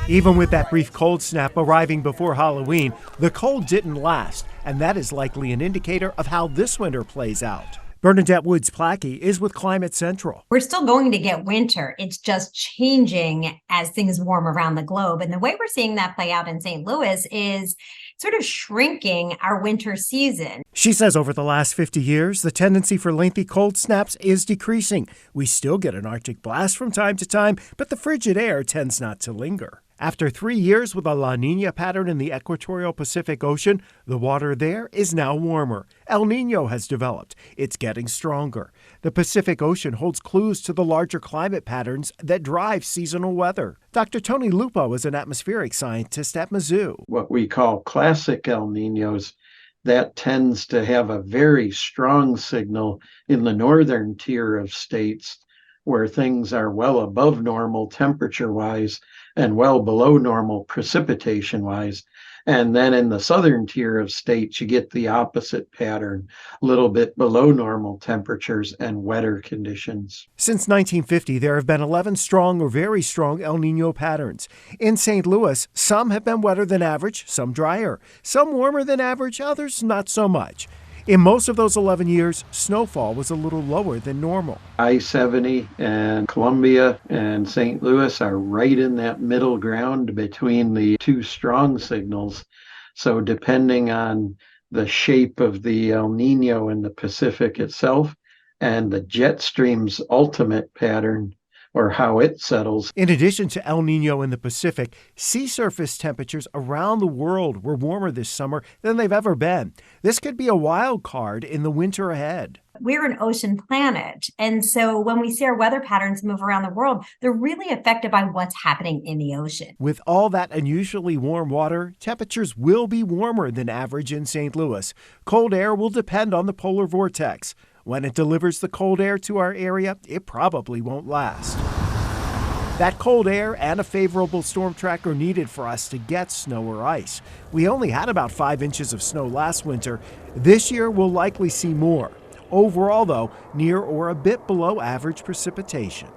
Even with that brief cold snap arriving before Halloween, the cold didn't last, and that is likely an indicator of how this winter plays out. Bernadette Woods-Plackey is with Climate Central. We're still going to get winter. It's just changing as things warm around the globe. And the way we're seeing that play out in St. Louis is sort of shrinking our winter season. She says over the last 50 years, the tendency for lengthy cold snaps is decreasing. We still get an Arctic blast from time to time, but the frigid air tends not to linger. After 3 years with a La Niña pattern in the equatorial Pacific Ocean, the water there is now warmer. El Niño has developed. It's getting stronger. The Pacific Ocean holds clues to the larger climate patterns that drive seasonal weather. Dr. Tony Lupo is an atmospheric scientist at Mizzou. What we call classic El Niños, that tends to have a very strong signal in the northern tier of states where things are well above normal temperature-wise and well below normal precipitation-wise. And then in the southern tier of states, you get the opposite pattern, a little bit below normal temperatures and wetter conditions. Since 1950, there have been 11 strong or very strong El Niño patterns. In St. Louis, some have been wetter than average, some drier, some warmer than average, others not so much. In most of those 11 years, snowfall was a little lower than normal. I-70 and Columbia and St. Louis are right in that middle ground between the two strong signals. So depending on the shape of the El Niño in the Pacific itself and the jet stream's ultimate pattern, or how it settles. In addition to El Niño in the Pacific, sea surface temperatures around the world were warmer this summer than they've ever been. This could be a wild card in the winter ahead. We're an ocean planet. And so when we see our weather patterns move around the world, they're really affected by what's happening in the ocean. With all that unusually warm water, temperatures will be warmer than average in St. Louis. Cold air will depend on the polar vortex. When it delivers the cold air to our area, it probably won't last. That cold air and a favorable storm track are needed for us to get snow or ice. We only had about 5 inches of snow last winter. This year, we'll likely see more. Overall, though, near or a bit below average precipitation.